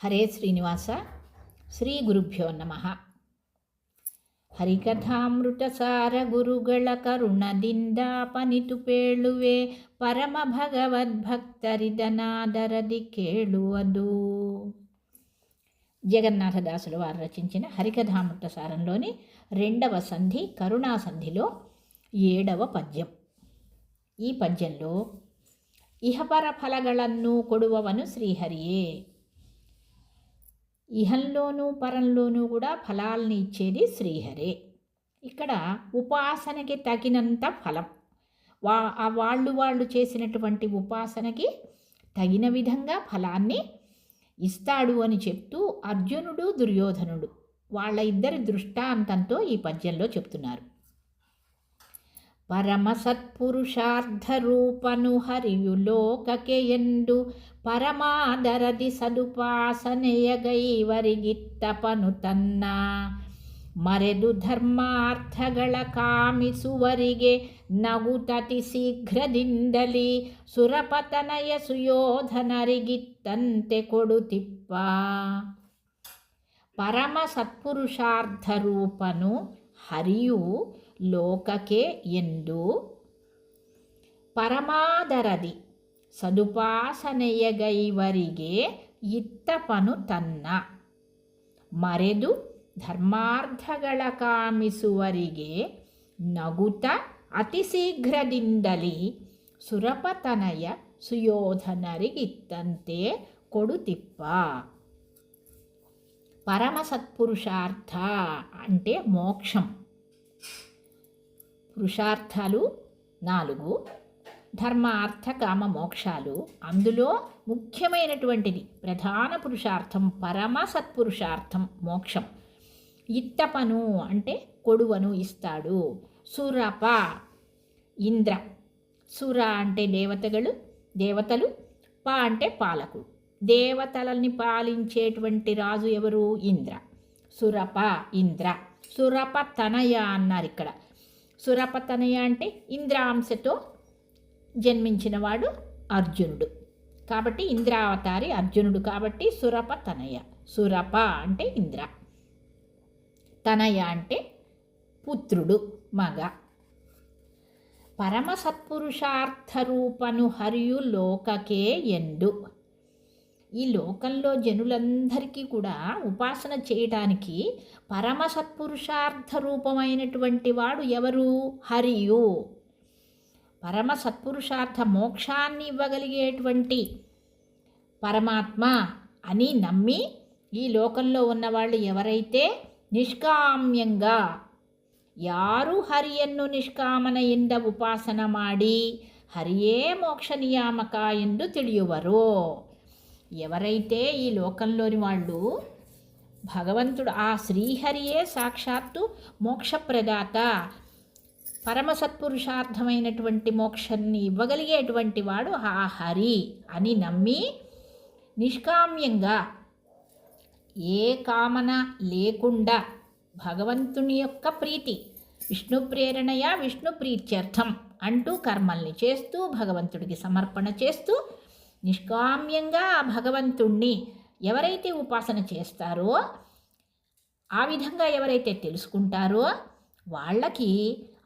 హరే శ్రీనివాస. ಶ್ರೀ ಗುರುಭ್ಯೋ ನಮಃ. ಹರಿಕಥಾಮೃತಸಾರ ಗುರುಗಳ ಕರುಣದಿಂದ ಪನಿತು ಪೇಳುವೆ ಪರಮ ಭಗವದ್ಭಕ್ತರಿದನಾದರದಿ ಕೇಳುವುದು. జగన్నాథదాసుల వారు రచించిన హరికథామృతసారంలోని 2వ సంధి కరుణా సంధిలో 7వ పద్యం. ఈ పద్యంలో ఇహపర ఫలಗಳನ್ನು కొಡುವವನು శ్రీహరియే. ఇహంలోనూ పరంలోనూ కూడా ఫలాల్ని ఇచ్చేది శ్రీహరే. ఇక్కడ ఉపాసనకి తగినంత ఫలం, వాళ్ళు చేసినటువంటి ఉపాసనకి తగిన విధంగా ఫలాన్ని ఇస్తాడు అని చెప్తూ అర్జునుడు దుర్యోధనుడు వాళ్ళ ఇద్దరి దృష్టాంతంతో ఈ పద్యంలో చెప్తున్నారు. పరమ సత్పురుషార్థరూపను హరియులోకకెయందు పరమాదరది ಸದುಪಾಸನೆಯಗೈವರಿಗಿತ್ತಪನು ತನ್ನ ಮರೆದು ಧರ್ಮಾರ್ಥಗಳ ಕಾಮಿಸುವರಿಗೆ ನಗುತತಿ ಶೀಘ್ರದಿಂದಲಿ ಸುರಪತನಯ ಸುಯೋಧನರಿಗಿತ್ತಂತೆ ಕೊಡುತಿಪ್ಪ. పరమ సత్పురుషార్థరూపను హరియు లోకకే ఎందు పరమాదరది ಸದುಪಾಸನೆಯಗೈವರಿಗೆ ಇತ್ತಪನು ತನ್ನ ಮರೆದು ಧರ್ಮಾರ್ಥಗಳ ಕಾಮಿಸುವರಿಗೆ ನಗುತ ಅತಿ ಶೀಘ್ರದಿಂದಲಿ ಸುರಪತನಯ ಸುಯೋಧನರಿಗಿತ್ತಂತೆ ಕೊಡುತಿಪ್ಪ. పరమ సత్పురుషార్థ అంటే మోక్షం. పురుషార్థాలు 4, ధర్మ అర్థ కామ మోక్షాలు. అందులో ముఖ్యమైనటువంటిది ప్రధాన పురుషార్థం పరమ సత్పురుషార్థం మోక్షం. ఇత్తపను అంటే కొడువను ఇస్తాడు. సురప ఇంద్ర, సుర అంటే దేవతలు, ప అంటే పాలకుడు. దేవతలని పాలించేటువంటి రాజు ఎవరు? ఇంద్ర. సురప ఇంద్ర. సురప తనయ అన్నారు ఇక్కడ. సురప తనయ అంటే ఇంద్రాంశతో జన్మించినవాడు అర్జునుడు కాబట్టి ఇంద్రావతారి అర్జునుడు కాబట్టి సురప తనయ. సురప అంటే ఇంద్ర, తనయ అంటే పుత్రుడు మగ. పరమ సత్పురుషార్థ రూపను హరియు లోకకే ఎందు. ఈ లోకంలో జనులందరికీ కూడా ఉపాసన చేయడానికి పరమ సత్పురుషార్థ రూపమైనటువంటి వాడు ఎవరు? హరియు. పరమ సత్పురుషార్థ మోక్షాన్ని ఇవ్వగలిగేటువంటి పరమాత్మ అని నమ్మి ఈ లోకంలో ఉన్నవాళ్ళు ఎవరైతే నిష్కామ్యంగా ಯಾರು ಹರಿಯನ್ನು ನಿಷ್ಕಾಮನೆಯಿಂದ ಉಪಾಸನ ಮಾಡಿ ಹರಿಯೇ మోక్ష నియామక ಎಂದು ತಿಳಿಯುವರೋ, ఎవరైతే ఈ లోకంలోని వాళ్ళు భగవంతుడు ఆ శ్రీహరియే సాక్షాత్తు మోక్షప్రదాత, పరమ సత్పురుషార్థమైనటువంటి మోక్షాన్ని ఇవ్వగలిగేటువంటి వాడు ఆ హరి అని నమ్మి నిష్కామ్యంగా ఏ కామన లేకుండా భగవంతుని యొక్క ప్రీతి, విష్ణు ప్రేరణయ విష్ణు ప్రీత్యర్థం అంటూ కర్మల్ని చేస్తూ భగవంతుడికి సమర్పణ చేస్తూ నిష్కామ్యంగా భగవంతుణ్ణి ఎవరైతే ఉపాసన చేస్తారో, ఆ విధంగా ఎవరైతే తెలుసుకుంటారో వాళ్ళకి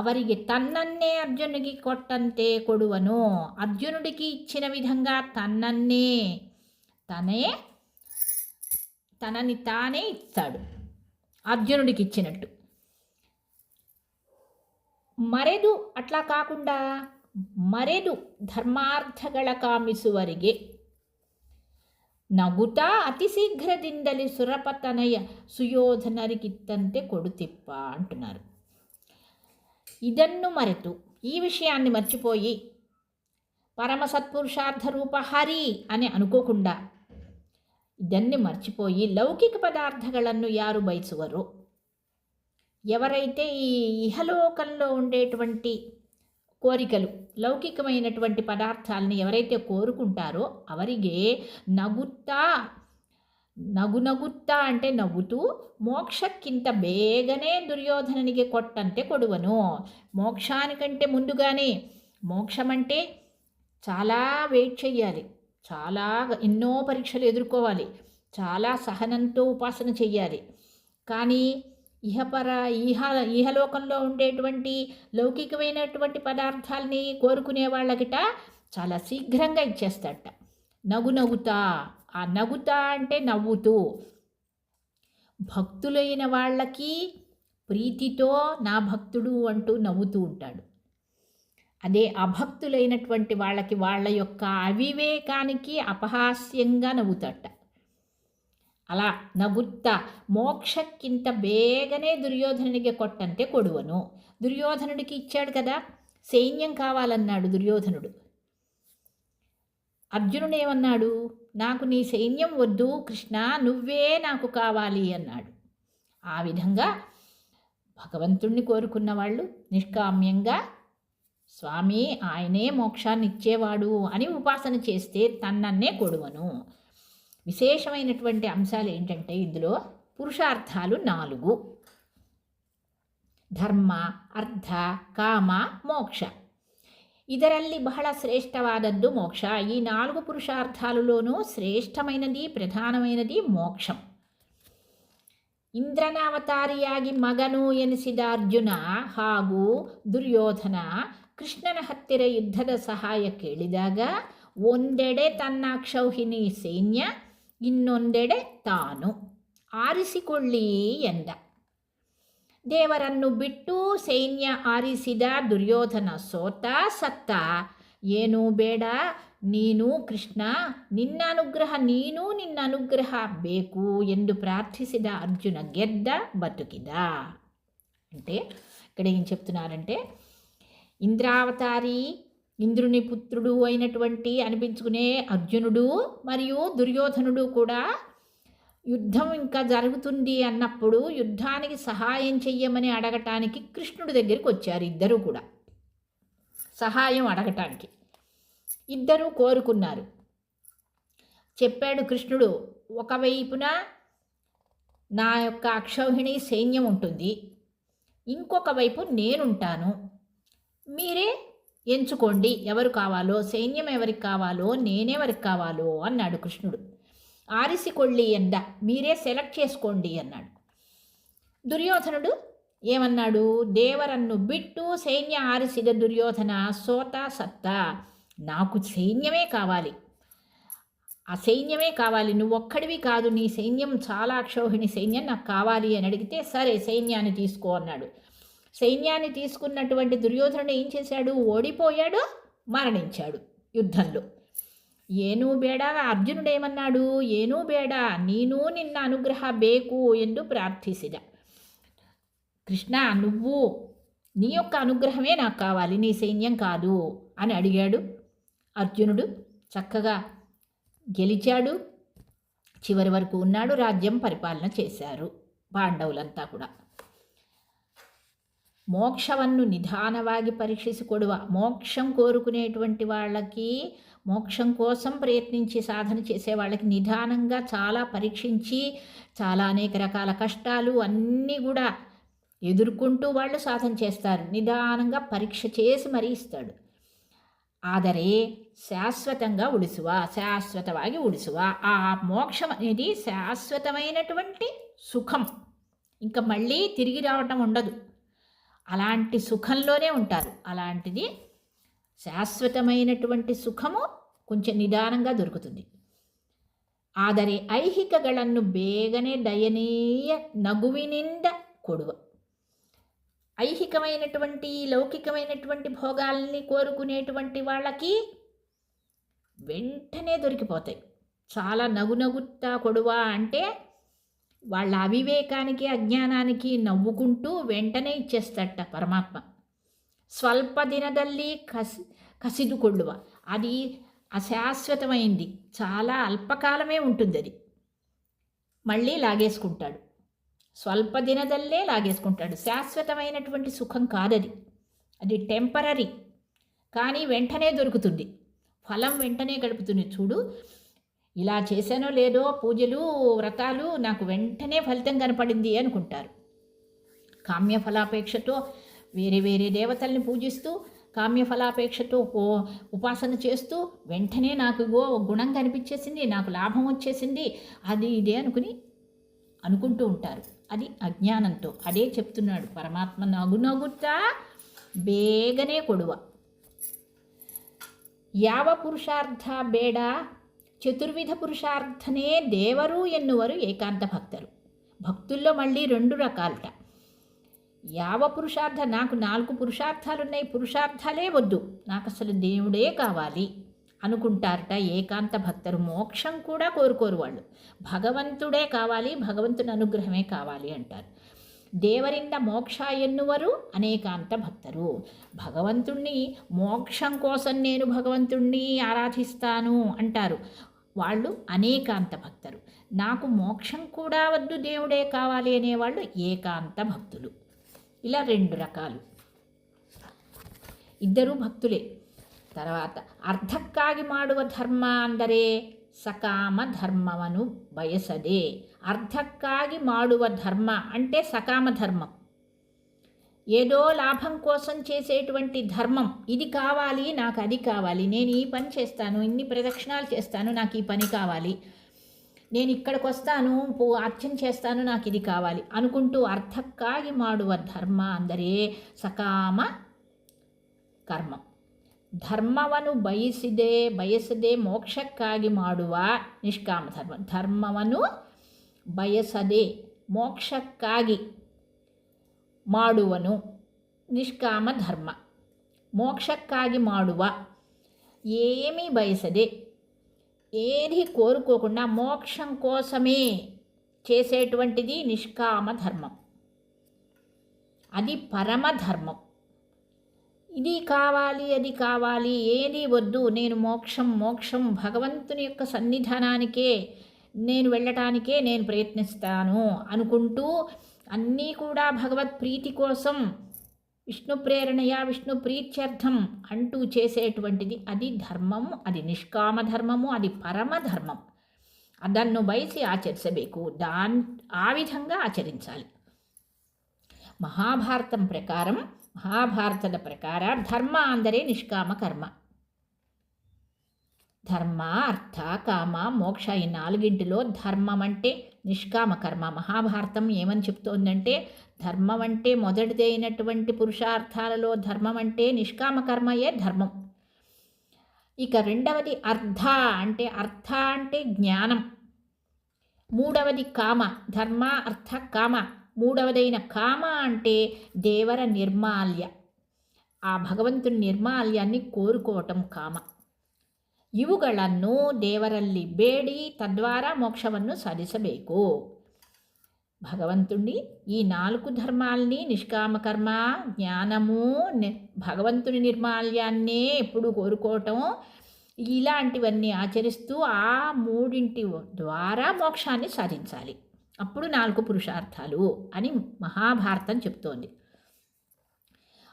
అవరికి తన్నన్నే అర్జునుడికి కొట్టంతే కొడువను. అర్జునుడికి ఇచ్చిన విధంగా తనని తానే ఇస్తాడు అర్జునుడికి ఇచ్చినట్టు. మరెదు అట్లా కాకుండా మరెదు ಧರ್ಮಾರ್ಥಗಳ ಕಾಮಿಸುವರಿಗೆ ನಗುತ್ತಾ ಅತಿ ಶೀಘ್ರದಿಂದಲೇ ಸುರಪತನಯ ಸುಯೋಧನರಿಗಿತ್ತಂತೆ కొడుతిప్ప అంటున్నారు. ಇದನ್ನು మరెతు, ఈ విషయాన్ని మర్చిపోయి పరమ సత్పురుషార్థ రూప హరి అని అనుకోకుండా ಇದನ್ನು మర్చిపోయి లౌకిక పదార్థಗಳನ್ನು ಯಾರು ಬಯಸುವರೋ, ఎవరైతే ఈ ఇహలోకంలో ఉండేటువంటి కోరికలు లౌకికమైనటువంటి పదార్థాలని ఎవరైతే కోరుకుంటారో అవರಿಗೆ నగుత్తా అంటే నవ్వుతూ మోక్షక్కింత బేగనే దుర్యోధనునికి కొట్టంతే కొడువను. మోక్షానికంటే ముందుగానే, మోక్షం అంటే చాలా వెయిట్ చెయ్యాలి, చాలా ఎన్నో పరీక్షలు ఎదుర్కోవాలి. చాలా సహనంతో ఉపాసన చెయ్యాలి. కానీ ఇహ ఇహలోకంలో ఉండేటువంటి లౌకికమైనటువంటి పదార్థాలని కోరుకునే వాళ్ళకిట చాలా శీఘ్రంగా ఇచ్చేస్తాడట. నగుతా, ఆ నగుతా అంటే నవ్వుతూ, భక్తులైన వాళ్ళకి ప్రీతితో నా భక్తుడు అంటూ నవ్వుతూ ఉంటాడు. అదే అభక్తులైనటువంటి వాళ్ళకి వాళ్ళ యొక్క అవివేకానికి అపహాస్యంగా నవ్వుతాట. అలా నవ్వుతా మోక్షక్కింత బేగనే దుర్యోధనుడికి కొట్టంతే కొడువను. దుర్యోధనుడికి ఇచ్చాడు కదా, సైన్యం కావాలన్నాడు దుర్యోధనుడు. అర్జునుడు ఏమన్నాడు, నాకు నీ సైన్యం వద్దు కృష్ణ, నువ్వే నాకు కావాలి అన్నాడు. ఆ విధంగా భగవంతుణ్ణి కోరుకున్న వాళ్ళు నిష్కామ్యంగా స్వామి ఆయనే మోక్షాన్ని ఇచ్చేవాడు అని ఉపాసన చేస్తే తన్నన్నే కొడువను. విశేషమైనటువంటి అంశాలు ఏంటంటే ఇందులో పురుషార్థాలు 4: ಧರ್ಮ, ಅರ್ಥ, ಕಾಮ, ಮೋಕ್ಷ. ಇದರಲ್ಲಿ ಬಹಳ ಶ್ರೇಷ್ಠವಾದದ್ದು ಮೋಕ್ಷ. ಈ 4 పురుషార్థాలలోనూ ಶ್ರೇಷ್ಠమైనది, ಪ್ರಧಾನమైనది ಮೋಕ್ಷಂ. ಇಂದ್ರನ ಅವತಾರಿಯಾಗಿ ಮಗನು ಎನಿಸಿದ ಅರ್ಜುನ ಹಾಗೂ ದುರ್ಯೋಧನ ಕೃಷ್ಣನ ಹತ್ತಿರ ಯುದ್ಧದ ಸಹಾಯ ಕೇಳಿದಾಗ ಒಂದೆಡೆ ತನ್ನ ಅಕ್ಷೌಹಿಣಿ ಸೈನ್ಯ, ಇನ್ನೊಂದೆಡೆ ತಾನು ಆರಿಸಿಕೊಳ್ಳಿ ಎಂದ. ದೇವರನ್ನು ಬಿಟ್ಟು ಸೈನ್ಯ ಆರಿಸಿದ ದುರ್ಯೋಧನ ಸೋತ, ಸತ್ತ. ಏನೂ ಬೇಡ, ನೀನು ಕೃಷ್ಣ, ನಿನ್ನ ಅನುಗ್ರಹ ಬೇಕು ಎಂದು ప్రార్థిಸಿದ అర్జున గెద్ద, బతుకిద. అంటే ఇక్కడ ఏం చెప్తున్నారంటే, ఇంద్రావతారి, ఇంద్రుని పుత్రుడు అయినటువంటి అనిపించుకునే అర్జునుడు మరియు దుర్యోధనుడు కూడా యుద్ధం ఇంకా జరుగుతుంది అన్నప్పుడు యుద్ధానికి సహాయం చెయ్యమని అడగటానికి కృష్ణుడి దగ్గరికి వచ్చారు. ఇద్దరూ కూడా సహాయం అడగటానికి ఇద్దరూ కోరుకున్నారు. చెప్పాడు కృష్ణుడు, ఒకవైపున నా యొక్క అక్షౌహిణి సైన్యం ఉంటుంది, ఇంకొక వైపు నేనుంటాను, మీరే ఎంచుకోండి ఎవరు కావాలో, సైన్యం ఎవరికి కావాలో, నేనెవరికి కావాలో అన్నాడు కృష్ణుడు. ఆరిసికొళ్ళి ఎండ, మీరే సెలెక్ట్ చేసుకోండి అన్నాడు. దుర్యోధనుడు ఏమన్నాడు, దేవరన్ను బిట్టు సైన్య ఆరిసిద దుర్యోధన సోత, సత్త. నాకు సైన్యమే కావాలి, ఆ సైన్యమే కావాలి, నువ్వు ఒక్కడివి కాదు, నీ సైన్యం చాలా అక్షౌహిణి సైన్యం నాకు కావాలి అని అడిగితే సరే సైన్యాన్ని తీసుకో అన్నాడు. సైన్యాన్ని తీసుకున్నటువంటి దుర్యోధనుడు ఏం చేశాడు, ఓడిపోయాడు, మరణించాడు యుద్ధంలో. ಏನೂ ಬೇಡ, ಅರ್ಜುನುಡೇಮನ್ನಾಡು, ಏನೂ ಬೇಡ, ನೀನು ನಿನ್ನ ಅನುಗ್ರಹ ಬೇಕು ಎಂದು ಪ್ರಾರ್ಥಿಸಿದ. కృష్ణ, నువ్వు నీ యొక్క అనుగ్రహమే నాకు కావాలి, నీ సైన్యం కాదు అని అడిగాడు. అర్జునుడు చక్కగా గెలిచాడు, చివరి వరకు ఉన్నాడు, రాజ్యం పరిపాలన చేశారు ಪಾಂಡవులంతా కూడా. మోక్షವನ್ನು నిదానವಾಗಿ పరీక్షిಸಿಕೊಡುವ, మోక్షం కోరుకునేటువంటి వాళ్ళకి, మోక్షం కోసం ప్రయత్నించి సాధన చేసే వాళ్ళకి నిదానంగా చాలా పరీక్షించి, చాలా అనేక రకాల కష్టాలు అన్నీ కూడా ఎదుర్కొంటూ వాళ్ళు సాధన చేస్తారు. నిదానంగా పరీక్ష చేసి మరీ ఇస్తాడు. ಆದರೆ శాశ్వతంగా శాశ్వతವಾಗಿ ఉడిಸುವ, ఆ మోక్షం అనేది శాశ్వతమైనటువంటి సుఖం, ఇంకా మళ్ళీ తిరిగి రావటం ఉండదు, అలాంటి సుఖంలోనే ఉంటారు. అలాంటిది శాశ్వతమైనటువంటి సుఖము కొంచెం నిదానంగా దొరుకుతుంది. ಆದರೆ ಐಹಿಕಗಳನ್ನು ಬೇಗನೆ ದಯನೀಯ ನಗುವಿನಿಂದ ಕೊಡುವ, ఐహికమైనటువంటి లౌకికమైనటువంటి భోగాల్ని కోరుకునేటువంటి వాళ్ళకి వెంటనే దొరికిపోతాయి. చాలా నగుతా కొడువా అంటే వాళ్ళ అవివేకానికి, అజ్ఞానానికి నవ్వుకుంటూ వెంటనే ఇచ్చేస్తట పరమాత్మ. స్వల్ప దినದಲ್ಲಿ కసిదుకొళ్ళువ, అది అశాశ్వతమైంది, చాలా అల్పకాలమే ఉంటుంది, అది మళ్ళీ లాగేసుకుంటాడు. స్వల్ప దినదల్లే లాగేసుకుంటాడు. శాశ్వతమైనటువంటి సుఖం కాదది, అది టెంపరరీ, కానీ వెంటనే దొరుకుతుంది, ఫలం వెంటనే గడుపుతుంది. చూడు, ఇలా చేశానో లేదో పూజలు వ్రతాలు నాకు వెంటనే ఫలితం కనపడింది అనుకుంటారు. కామ్య ఫలాపేక్షతో వేరే వేరే దేవతల్ని పూజిస్తూ కామ్యఫలాపేక్షతో ఉపాసన చేస్తూ వెంటనే నాకు ఇగో గుణం కనిపించేసింది, నాకు లాభం వచ్చేసింది, అది ఇదే అనుకుంటూ ఉంటారు. అది అజ్ఞానంతో. అదే చెప్తున్నాడు పరమాత్మ, నగునగుతా ಬೇಗನೆ ಕೊಡುವ. ಯಾವ ಪುರುಷಾರ್ಥ ಬೇಡ, చతుర్విధ పురుషార్థనే దేవరు ఎన్నువరు ఏకాంత భక్తరు. భక్తుల్లో మళ్ళీ 2 రకాలట. యావ పురుషార్థ, నాకు 4 పురుషార్థాలున్నాయి, పురుషార్థాలే వద్దు, నాకు అసలు దేవుడే కావాలి అనుకుంటారట ఏకాంత భక్తరు. మోక్షం కూడా కోరుకోరు వాళ్ళు, భగవంతుడే కావాలి, భగవంతుని అనుగ్రహమే కావాలి అంటారు. దేవరింద మోక్ష ఎన్నువరు అనేకాంత భక్తరు. భగవంతుణ్ణి మోక్షం కోసం నేను భగవంతుణ్ణి ఆరాధిస్తాను అంటారు వాళ్ళు అనేకాంత భక్తరు. నాకు మోక్షం కూడా వద్దు, దేవుడే కావాలి అనేవాళ్ళు ఏకాంత భక్తులు. ఇలా 2 రకాలు, ఇద్దరు భక్తులే. తర్వాత ಅರ್ಧಕ್ಕಾಗಿ ಮಾಡುವ ಧರ್ಮ ಅಂದರೆ సకామ ధర్మమను బయసదే. అర్థక్కాగి మాడువ ధర్మ అంటే సకామ ధర్మం, ఏదో లాభం కోసం చేసేటువంటి ధర్మం. ఇది కావాలి, నాకు అది కావాలి, నేను ఈ పని చేస్తాను, ఇన్ని ప్రదక్షిణాలు చేస్తాను, నాకు ఈ పని కావాలి, నేను ఇక్కడికి వస్తాను, అర్చన చేస్తాను, నాకు ఇది కావాలి అనుకుంటూ అర్థక్కాగి మాడువ ధర్ಮ ಅಂದರೆ సకామ కర్మం. ಧರ್ಮವನ್ನು ಬಯಸದೆ ಮೋಕ್ಷಕ್ಕಾಗಿ ಮಾಡುವ ನಿಷ್ಕಾಮ ಧರ್ಮ. ಧರ್ಮವನ್ನು ಬಯಸದೆ ಮೋಕ್ಷಕ್ಕಾಗಿ ಮಾಡುವನು ನಿಷ್ಕಾಮ ಧರ್ಮ. మోక్షక్కాగి ಮಾಡುವ, ఏమీ బయసదే, ఏది కోరుకోకుండా మోక్షం కోసమే చేసేటువంటిది నిష్కామ ధర్మం. అది పరమధర్మం. ఇది కావాలి, అది కావాలి, ఏది వద్దు, నేను మోక్షం భగవంతుని యొక్క సన్నిధానానికే నేను వెళ్ళటానికే నేను ప్రయత్నిస్తాను అనుకుంటూ అన్నీ కూడా భగవత్ ప్రీతి కోసం, విష్ణు ప్రేరణయ విష్ణు ప్రీత్యర్థం అంటూ చేసేటువంటిది అది ధర్మము, అది నిష్కామ ధర్మము, అది పరమధర్మం. ಅದನ್ನು ಬಯಸಿ ಆಚರಿಸಬೇಕು, ಆ ವಿಧಂగా ಆಚరించాలి. ಮಹಾಭಾರತದ ಪ್ರಕಾರ ಧರ್ಮ ಅಂದರೆ ನಿಷ್ಕಾಮ ಕರ್ಮ. ధర్మ, అర్థ, కామ, మోక్ష ఈ 4ంటిలో ధర్మం అంటే నిష్కామ కర్మ. మహాభారతం ఏమని చెప్తోందంటే ధర్మం అంటే మొదటిదైనటువంటి పురుషార్థాలలో ధర్మం అంటే నిష్కామ కర్మయే ధర్మం. ఇక 2వది అర్థ అంటే జ్ఞానం. 3వది కామ, ధర్మ, అర్థ, కామ. 3వదైన కామ అంటే దేవర నిర్మాల్య, ఆ భగవంతుని నిర్మాల్యాన్ని కోరుకోవటం కామ. ಇವುಗಳನ್ನು ದೇವರಲ್ಲಿ ಬೇಡಿ ತದ್ವಾರಾ ಮೋಕ್ಷವನ್ನು ಸಾಧಿಸಬೇಕು. భగవంతుణ్ణి ఈ 4 ధర్మాల్ని, నిష్కామకర్మ, జ్ఞానము, భగవంతుని నిర్మాల్యాన్నే ఎప్పుడు కోరుకోవటం, ఇలాంటివన్నీ ఆచరిస్తూ ఆ 3ంటి ద్వారా మోక్షాన్ని సాధించాలి. అప్పుడు 4 పురుషార్థాలు అని మహాభారతం చెప్తోంది.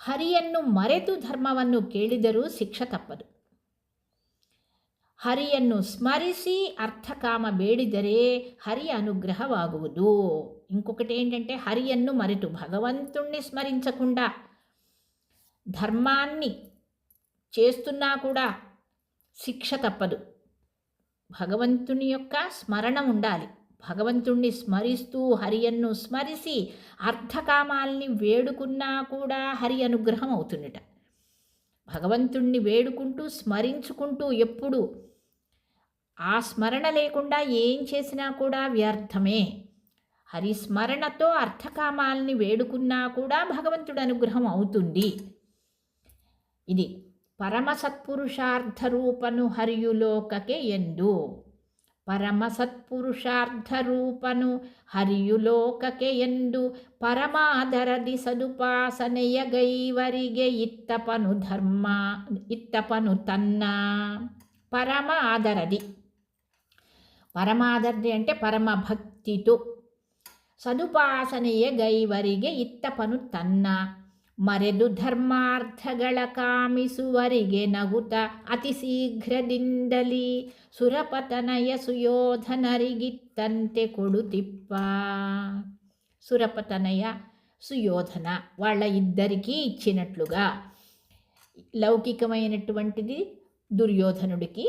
ಹರಿಯನ್ನು ಮರೆತು ಧರ್ಮವನ್ನು ಕೇಳಿದರೂ ಶಿಕ್ಷೆ ತಪ್ಪದು. ಹರಿಯನ್ನು ಸ್ಮರಿಸಿ ಅರ್ಥಕಾಮ ಬೇಡಿದರೆ హరి అనుగ్రహవాగుವುದು. ఇంకొకటి ఏంటంటే హరియన్ను మరిటు, భగవంతుణ్ణి స్మరించకుండా ధర్మాన్ని చేస్తున్నా కూడా శిక్ష తప్పదు. భగవంతుని యొక్క స్మరణ ఉండాలి. భగవంతుణ్ణి స్మరిస్తూ హరియన్ను స్మరిసి అర్థకామాల్ని వేడుకున్నా కూడా హరి అనుగ్రహం అవుతుందట. భగవంతుణ్ణి వేడుకుంటూ స్మరించుకుంటూ ఎప్పుడు ఆ స్మరణ లేకుండా ఏం చేసినా కూడా వ్యర్థమే. హరిస్మరణతో అర్థకామాల్ని వేడుకున్నా కూడా భగవంతుడి అనుగ్రహం అవుతుంది. ఇది పరమ సత్పురుషార్థ రూపను హరియులోకకే ఎందు. పరమ సత్పురుషార్థ రూపను ಹರಿಯುಲೋಕಕ್ಕೆ ಎಂದು ಪರಮಾದರದಿ ಸದುಪಾಸನೆಯಗೈವರಿಗೆ ಇತ್ತಪನು ತನ್ನ పరమ ఆదరది. పరమాదరది అంటే పరమ భక్తితో, ಸದುಪಾಸನೆಯ ಗೈವರಿಗೆ ಇತ್ತಪನು ತನ್ನ ಮರೆದು ಧರ್ಮಾರ್ಥಗಳ ಕಾಮಿಸುವರಿಗೆ ನಗುತ ಅತಿ ಶೀಘ್ರದಿಂದಲಿ ಸುರಪತನಯ ಸುಯೋಧನರಿಗಿತ್ತಂತೆ ಕೊಡುತಿಪ್ಪ. సురపతనయ సుయోధన వాళ్ళ ఇద్దరికీ ఇచ్చినట్లుగా లౌకికమైనటువంటిది దుర్యోధనుడికి,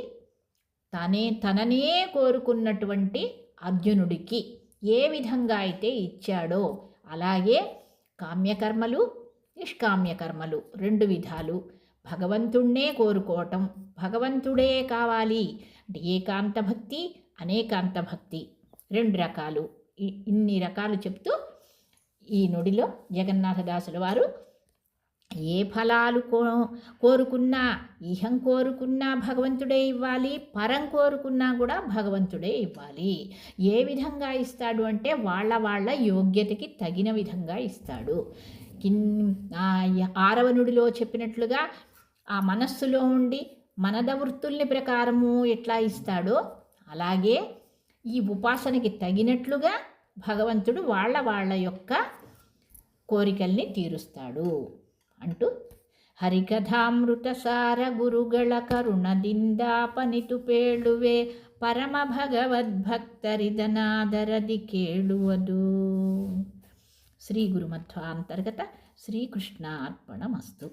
తననే కోరుకున్నటువంటి అర్జునుడికి ఏ విధంగా అయితే ఇచ్చాడో అలాగే కామ్యకర్మలు నిష్కామ్యకర్మలు రెండు విధాలు, భగవంతుణ్ణే కోరుకోవటం, భగవంతుడే కావాలి అంటే ఏకాంత భక్తి అనేకాంత భక్తి రెండు రకాలు, ఇన్ని రకాలు చెప్తూ ఈ నుడిలో జగన్నాథదాసుల వారు ఏ ఫలాలు కోరుకున్నా, ఇహం కోరుకున్నా భగవంతుడే ఇవ్వాలి, పరం కోరుకున్నా కూడా భగవంతుడే ఇవ్వాలి. ఏ విధంగా ఇస్తాడు అంటే వాళ్ళ యోగ్యతకి తగిన విధంగా ఇస్తాడు. 6వ నుడిలో చెప్పినట్లుగా ఆ మనస్సులో ఉండి మనద వృత్తుల్ని ప్రకారము ఎట్లా ఇస్తాడో అలాగే ఈ ఉపాసనకి తగినట్లుగా భగవంతుడు వాళ్ళ యొక్క కోరికల్ని తీరుస్తాడు అంటూ ಹರಿಕಥಾಮೃತಸಾರ ಗುರುಗಳ ಕರುಣದಿಂದಾಪನಿತು ಪೇಳುವೆ ಪರಮ ಭಗವದ್ಭಕ್ತರಿದನಾದರದಿ ಕೇಳುವುದು. ಶ್ರೀ ಗುರುಮಧ್ವ ಅಂತರ್ಗತ ಶ್ರೀಕೃಷ್ಣ ಅರ್ಪಣಮಸ್ತು.